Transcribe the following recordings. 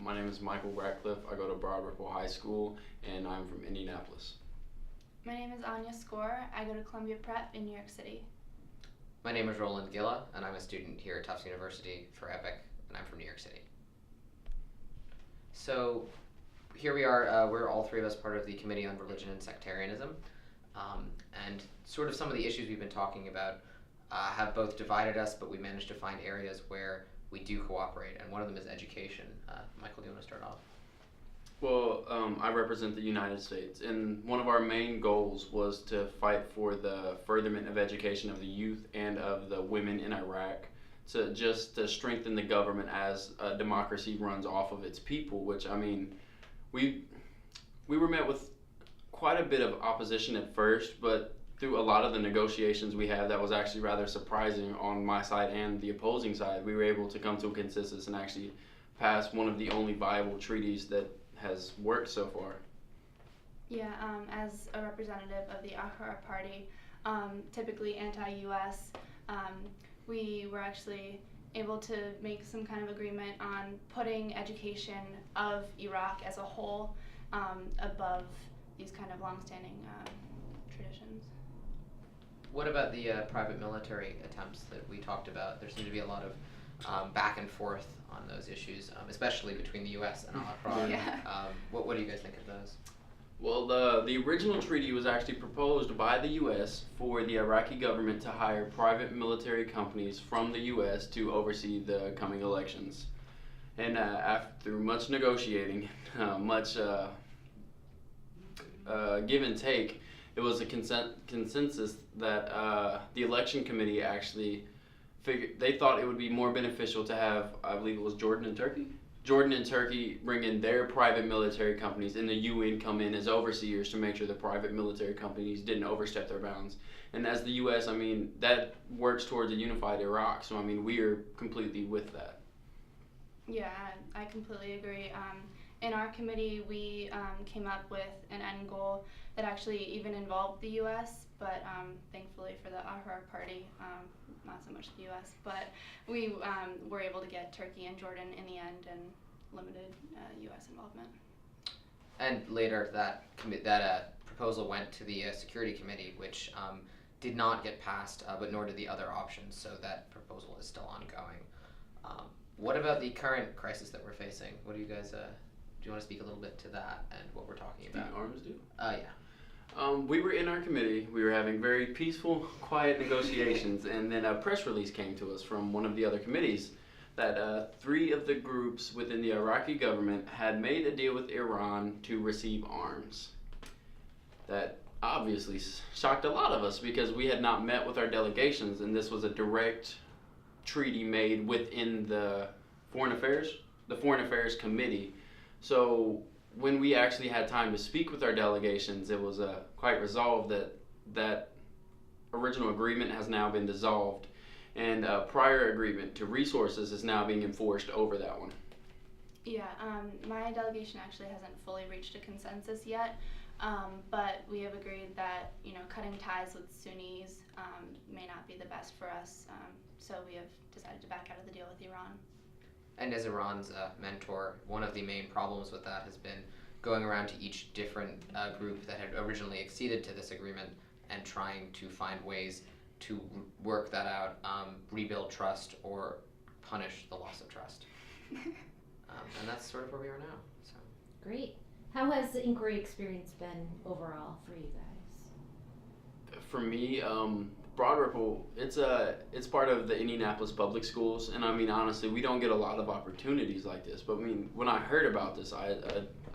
My name is Michael Ratcliff. I go to Broad Ripple High School, and I'm from Indianapolis. My name is Anya. I go to Columbia Prep in New York City. My name is Roland Gillah, and I'm a student here at Tufts University for EPIIC, and I'm from New York City. So here we are, we're all three of us part of the Committee on Religion and Sectarianism, and sort of some of the issues we've been talking about have both divided us, but we managed to find areas where we do cooperate, and one of them is education. Michael, do you want to start off? Well, I represent the United States, and one of our main goals was to fight for the furtherment of education of the youth and of the women in Iraq, to strengthen the government as democracy runs off of its people, which, I mean, we were met with quite a bit of opposition at first, but through a lot of the negotiations we had, that was actually rather surprising on my side and the opposing side. We were able to come to a consensus and actually pass one of the only viable treaties that has worked so far. Yeah, as a representative of the Ahrar party, typically anti-US, we were actually able to make some kind of agreement on putting education of Iraq as a whole above these kind of longstanding traditions. What about the private military attempts that we talked about? There seemed to be a lot of back and forth on those issues, especially between the U.S. and Ahrar. Yeah. What do you guys think of those? Well, the original treaty was actually proposed by the U.S. for the Iraqi government to hire private military companies from the U.S. to oversee the coming elections. And after much negotiating, much give and take, it was a consensus that the election committee actually figured they thought it would be more beneficial to have, I believe it was Jordan and Turkey bring in their private military companies, and the UN come in as overseers to make sure the private military companies didn't overstep their bounds. And as the U.S., I mean, that works towards a unified Iraq, so I mean, we are completely with that. Yeah, I completely agree. In our committee, we came up with an end goal that actually even involved the U.S., but thankfully for the Ahrar party, not so much the U.S., but we were able to get Turkey and Jordan in the end and limited U.S. involvement. And later, that proposal went to the Security Committee, which did not get passed, but nor did the other options, so that proposal is still ongoing. What about the current crisis that we're facing? What do you guys, do you want to speak a little bit to that and what we're talking about? The arms deal? Yeah. We were in our committee. We were having very peaceful, quiet negotiations, and then a press release came to us from one of the other committees that 3 of the groups within the Iraqi government had made a deal with Iran to receive arms. That obviously shocked a lot of us because we had not met with our delegations, and this was a direct treaty made within the Foreign Affairs Committee. So when we actually had time to speak with our delegations, it was quite resolved that that original agreement has now been dissolved, and a prior agreement to resources is now being enforced over that one. Yeah, my delegation actually hasn't fully reached a consensus yet, but we have agreed that cutting ties with Sunnis may not be the best for us, so we have decided to back out of the deal with Iran. And as Iran's mentor, one of the main problems with that has been going around to each different group that had originally acceded to this agreement and trying to find ways to work that out, rebuild trust, or punish the loss of trust. And that's sort of where we are now. So. Great. How has the inquiry experience been overall for you guys? For me, Broad Ripple, it's part of the Indianapolis public schools, and I mean, honestly, we don't get a lot of opportunities like this, but I mean, when I heard about this, I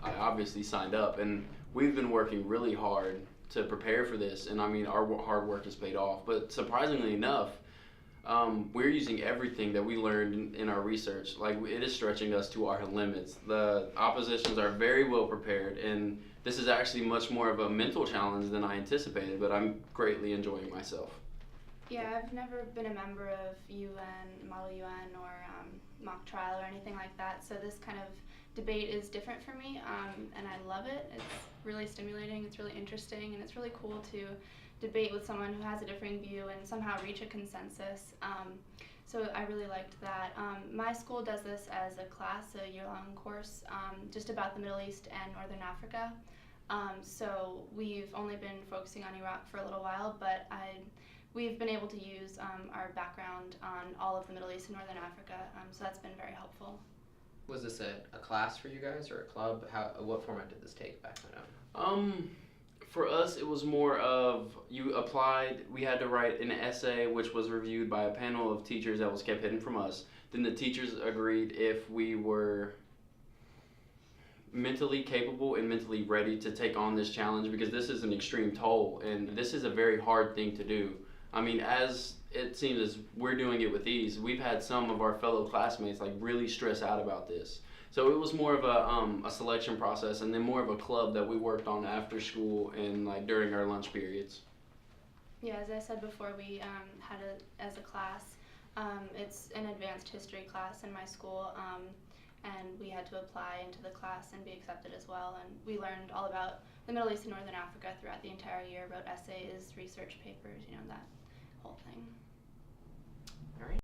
obviously signed up, and we've been working really hard to prepare for this, and I mean, our hard work has paid off, but surprisingly enough, we're using everything that we learned in our research. Like, it is stretching us to our limits. The oppositions are very well prepared, and this is actually much more of a mental challenge than I anticipated, but I'm greatly enjoying myself. Yeah, I've never been a member of UN, Model UN, or mock trial or anything like that, so this kind of debate is different for me, and I love it. It's really stimulating, it's really interesting, and it's really cool to debate with someone who has a differing view and somehow reach a consensus. So I really liked that. My school does this as a class, a year-long course, just about the Middle East and Northern Africa. So we've only been focusing on Iraq for a little while, but we've been able to use our background on all of the Middle East and Northern Africa, so that's been very helpful. Was this a class for you guys or a club? What format did this take back then? For us, it was more of you applied, we had to write an essay which was reviewed by a panel of teachers that was kept hidden from us. Then the teachers agreed if we were mentally capable and mentally ready to take on this challenge, because this is an extreme toll and this is a very hard thing to do. I mean, as it seems as we're doing it with these, we've had some of our fellow classmates like really stress out about this. So it was more of a selection process, and then more of a club that we worked on after school and like during our lunch periods. Yeah, as I said before, we had it as a class. It's an advanced history class in my school, and we had to apply into the class and be accepted as well. And we learned all about the Middle East and Northern Africa throughout the entire year, wrote essays, research papers, that whole thing. All right.